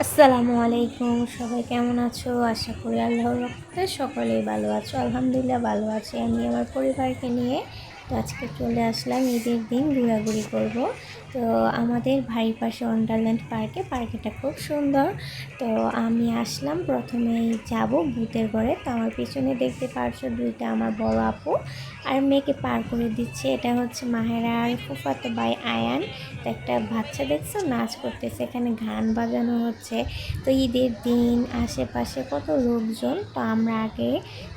আসসালামু আলাইকুম, সবাই কেমন আছো? আশা করি আল্লাহর রহমতে সকলেই ভালো আছো। আলহামদুলিল্লাহ ভালো আছি আমি আমার পরিবারকে নিয়ে। তো আজকে চলে আসলাম ঈদের দিন ঘোরাঘুরি করব। তো আমাদের বাড়ির পাশে ওয়ান্ডারল্যান্ড পার্কেটা খুব সুন্দর। তো আমি আসলাম, প্রথমেই যাব ভূতের ঘরে। তো আমার পিছনে দেখতে পারছো দুইটা আমার বড় আপু আর মেয়েকে পার করে দিচ্ছে। এটা হচ্ছে মাহেরা আর ফুফাতো ভাই আয়ান। তো একটা বাচ্চা দেখছো নাচ করতেছে, এখানে গান বাজানো হচ্ছে। তো ঈদের দিন আশেপাশে কত লোকজন। তো আমরা আগে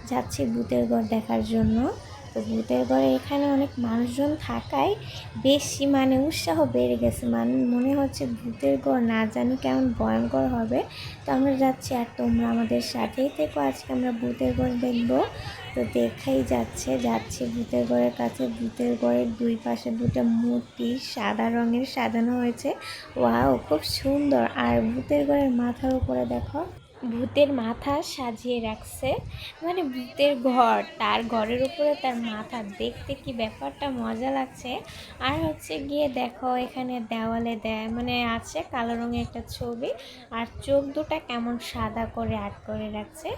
যাচ্ছি ভূতের ঘর দেখার জন্য। তো ভূতের ঘরে এখানে অনেক মানুষজন থাকায় বেশি উৎসাহ বেড়ে গেছে। মনে হচ্ছে ভূতের ঘর না জানি কেমন ভয়ঙ্কর হবে। তো আমরা যাচ্ছি আর তোমরা আমাদের সাথেই থেকো, আজকে আমরা ভূতের ঘর দেখবো। তো দেখাই যাচ্ছি ভূতের ঘরের কাছে। ভূতের ঘরের দুই পাশে দুটো মূর্তি সাদা রঙের সাজানো হয়েছে। ওয়াও, খুব সুন্দর। আর ভূতের ঘরের মাথার উপরে দেখো ভূতের মাথা সাজিয়ে রাখছে, ভূতের ঘর, তার ঘরের উপরে তার মাথা, দেখতে কি ব্যাপারটা মজা লাগছে। আর হচ্ছে গিয়ে দেখো এখানে দেওয়ালে আছে কালো রঙের একটা ছবি, আর চোখ দুটা কেমন সাদা করে আর্ট করে রাখছে।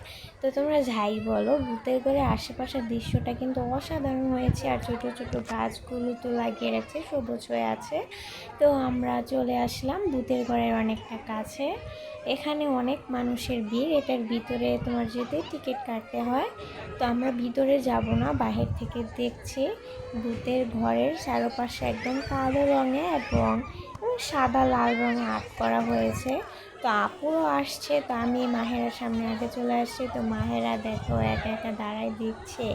তো তোমরা যাই বলো, ভূতের ঘরের আশেপাশের দৃশ্যটা কিন্তু অসাধারণ হয়েছে। আর ছোট ছোট গাছগুলো তো লাগিয়ে রাখছে, সবুজ হয়ে আছে। তো আমরা চলে আসলাম ভূতের ঘরের অনেকটা কাছে। এখানে অনেক মানুষের ভিড়, এটার ভিতরে তোমার যেতে টিকিট কাটতে হয়। তো আমরা ভিতরে যাব না, বাহির থেকে দেখছি। ভূতের ঘরের চারপাশে একদম কালো রঙে এবং সাদা লাল রঙে আর্ট করা হয়েছে। তো আপুরও আসছে, তো আমি মাহেরার সামনে আগে চলে আসছি। তো মাহেরা দেখো একা একা দাঁড়ায় দেখছে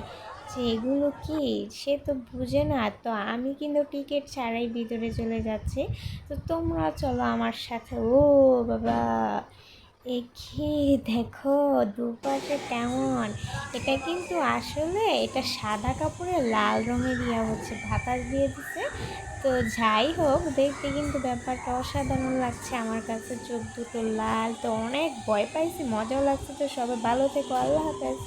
যে এগুলো কি, সে তো বুঝে না। তো আমি কিন্তু টিকিট ছাড়াই ভিতরে চলে যাচ্ছি। তো তোমরা চলো আমার সাথে। ও বাবা, এ কি দেখো দুপাশে কেমন। এটা কিন্তু আসলে এটা সাদা কাপড়ে লাল রঙের হচ্ছে বাতাস দিয়ে দিছে। তো যাই হোক, দেখতে কিন্তু ব্যাপারটা অসাধারণ লাগছে আমার কাছে। চোখ দুটো লাল, তো অনেক ভয় পাইছি, মজাও লাগছে। তো সবাই ভালো থেকো, আল্লাহ হাফেজ।